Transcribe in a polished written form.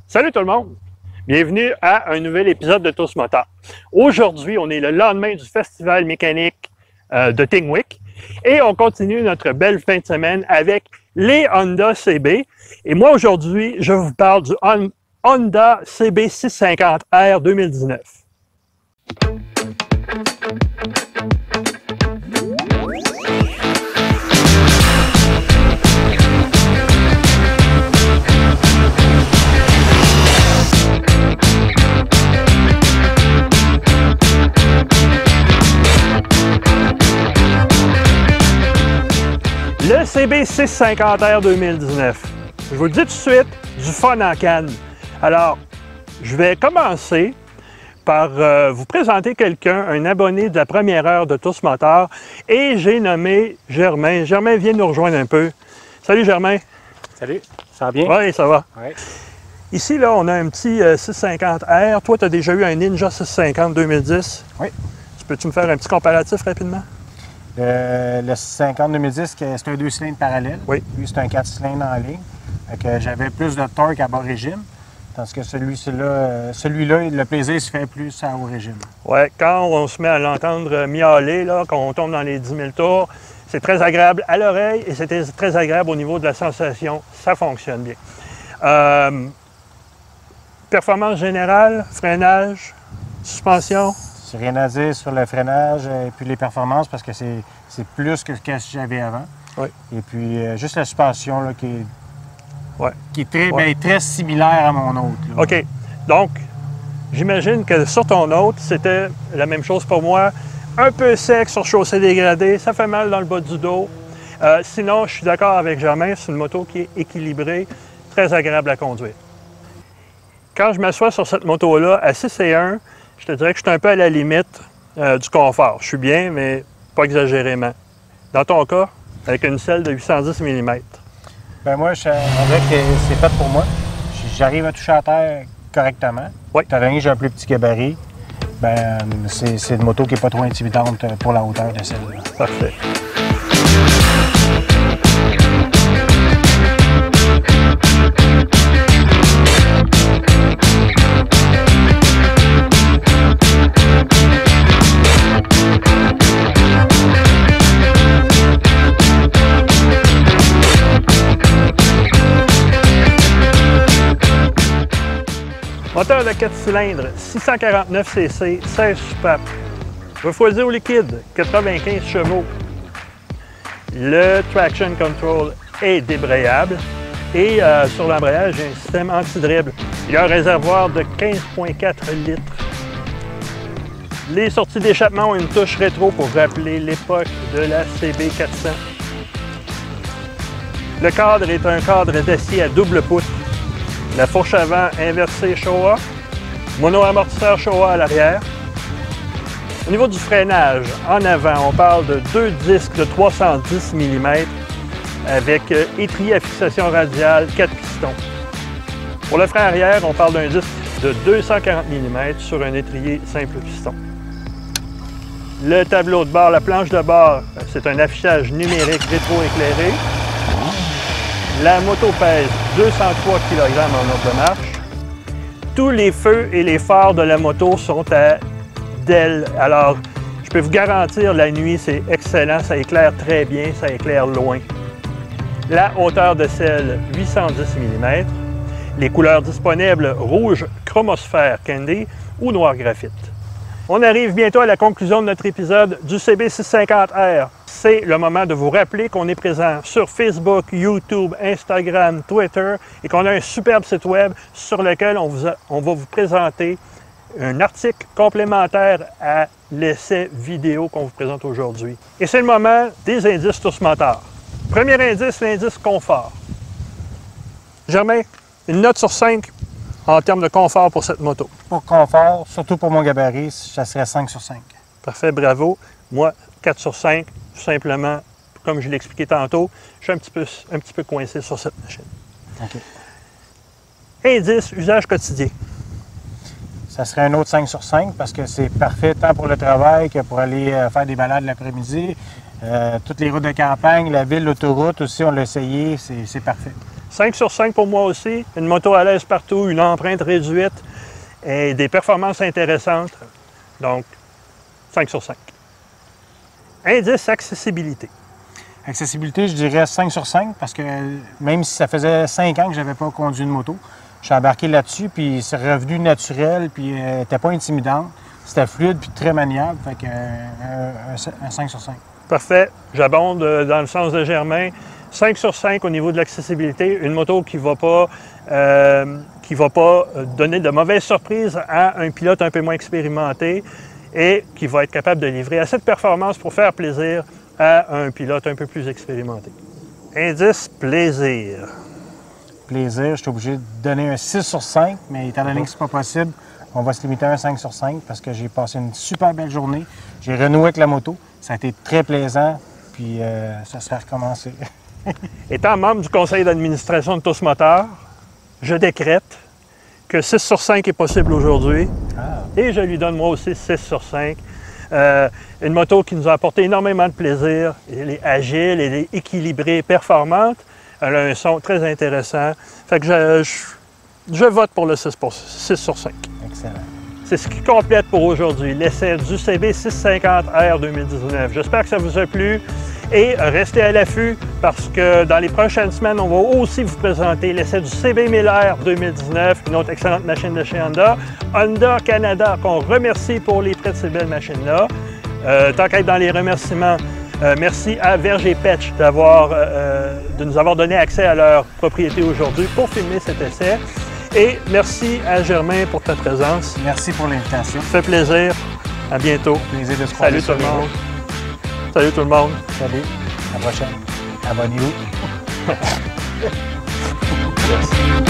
Salut tout le monde! Bienvenue à un nouvel épisode de Tous Moteurs. Aujourd'hui, on est le lendemain du festival mécanique de Tingwick et on continue notre belle fin de semaine avec les Honda CB. Et moi, aujourd'hui, je vous parle du Honda CB 650R 2019. Le CB 650R 2019. Je vous le dis tout de suite, du fun en canne. Alors, je vais commencer par vous présenter quelqu'un, un abonné de la première heure de Tous Moteurs, et j'ai nommé Germain. Germain, viens nous rejoindre un peu. Salut Germain. Salut, ça va bien? Oui, ça va. Ouais. Ici, là, on a un petit 650R. Toi, tu as déjà eu un Ninja 650 2010. Oui. Peux-tu me faire un petit comparatif rapidement? Le 650 2010, c'est un 2 cylindres parallèle. Oui. Lui, c'est un 4 cylindres en ligne. J'avais plus de torque à bas régime. Tandis que celui-là, le plaisir se fait plus à haut régime. Oui, quand on se met à l'entendre miauler, là, quand on tombe dans les 10 000 tours, c'est très agréable à l'oreille et c'est très agréable au niveau de la sensation. Ça fonctionne bien. Performance générale, freinage, suspension? J'ai rien à dire sur le freinage et puis les performances parce que c'est plus que ce que j'avais avant. Oui. Et puis juste la suspension là, qui est très, Ouais. très similaire à mon autre. Là. OK. Donc, j'imagine que sur ton autre, c'était la même chose pour moi. Un peu sec sur chaussée dégradée, ça fait mal dans le bas du dos. Sinon, je suis d'accord avec Germain, c'est une moto qui est équilibrée, très agréable à conduire. Quand je m'assois sur cette moto-là, à 6 et 1, je te dirais que je suis un peu à la limite du confort. Je suis bien, mais pas exagérément. Dans ton cas, avec une selle de 810 mm. Ben moi, on dirait que c'est fait pour moi. J'arrive à toucher à terre correctement. Oui. Étant donné que j'ai un plus petit gabarit, ben c'est une moto qui n'est pas trop intimidante pour la hauteur de celle-là. Parfait. Moteur de 4 cylindres, 649 cc, 16 soupapes. Refroidi au liquide, 95 chevaux. Le traction control est débrayable et sur l'embrayage, il y a un système anti-dribble. Il y a un réservoir de 15,4 litres. Les sorties d'échappement ont une touche rétro pour rappeler l'époque de la CB400. Le cadre est un cadre d'acier à double poutre. La fourche avant inversée Showa, mono-amortisseur Showa à l'arrière. Au niveau du freinage, en avant, on parle de deux disques de 310 mm avec étrier à fixation radiale, 4 pistons. Pour le frein arrière, on parle d'un disque de 240 mm sur un étrier simple piston. Le tableau de bord, la planche de bord, c'est un affichage numérique rétro-éclairé. La moto pèse 203 kg en ordre de marche. Tous les feux et les phares de la moto sont à DEL. Alors, je peux vous garantir, la nuit, c'est excellent. Ça éclaire très bien, ça éclaire loin. La hauteur de selle, 810 mm. Les couleurs disponibles, rouge chromosphère candy ou noir graphite. On arrive bientôt à la conclusion de notre épisode du CB650R. C'est le moment de vous rappeler qu'on est présent sur Facebook, YouTube, Instagram, Twitter et qu'on a un superbe site web sur lequel on va vous présenter un article complémentaire à l'essai vidéo qu'on vous présente aujourd'hui. Et c'est le moment des indices Tous Moteurs. Premier indice, l'indice confort. Germain, une note sur 5 en termes de confort pour cette moto. Pour confort, surtout pour mon gabarit, ça serait 5 sur 5. Parfait, bravo. Moi, 4 sur 5, tout simplement, comme je l'ai expliqué tantôt, je suis un petit peu coincé sur cette machine. OK. Indice, usage quotidien. Ça serait un autre 5 sur 5 parce que c'est parfait tant pour le travail que pour aller faire des balades l'après-midi. Toutes les routes de campagne, la ville, l'autoroute aussi, on l'a essayé, c'est parfait. 5 sur 5 pour moi aussi. Une moto à l'aise partout, une empreinte réduite et des performances intéressantes. Donc, 5 sur 5. Indice accessibilité. Accessibilité, je dirais 5 sur 5 parce que même si ça faisait 5 ans que je n'avais pas conduit une moto, je suis embarqué là-dessus, puis c'est revenu naturel, puis elle n'était pas intimidante. C'était fluide puis très maniable, fait que un 5 sur 5. Parfait. J'abonde dans le sens de Germain. 5 sur 5 au niveau de l'accessibilité. Une moto qui ne va pas donner de mauvaises surprises à un pilote un peu moins expérimenté et qui va être capable de livrer assez de performance pour faire plaisir à un pilote un peu plus expérimenté. Indice plaisir. Plaisir, je suis obligé de donner un 6 sur 5, mais étant donné que ce n'est pas possible, on va se limiter à un 5 sur 5 parce que j'ai passé une super belle journée. J'ai renoué avec la moto. Ça a été très plaisant, puis ça serait recommencé. Étant membre du conseil d'administration de TOS Moteurs, je décrète que 6 sur 5 est possible aujourd'hui. Et je lui donne moi aussi 6 sur 5. Une moto qui nous a apporté énormément de plaisir. Elle est agile, elle est équilibrée, performante. Elle a un son très intéressant. Fait que je vote pour le 6 sur 5. Excellent. C'est ce qui complète pour aujourd'hui l'essai du CB650R 2019. J'espère que ça vous a plu et restez à l'affût parce que dans les prochaines semaines, on va aussi vous présenter l'essai du CB1000R 2019, une autre excellente machine de chez Honda. Honda Canada, qu'on remercie pour les prêts de ces belles machines-là. Tant qu'à être dans les remerciements, merci à Verge et Petch de nous avoir donné accès à leur propriété aujourd'hui pour filmer cet essai. Et merci à Germain pour ta présence. Merci pour l'invitation. Ça fait plaisir. À bientôt. Plaisir de se croiser. Salut tout le monde. Salut tout le monde. Salut. À la prochaine. Abonnez-vous. Merci.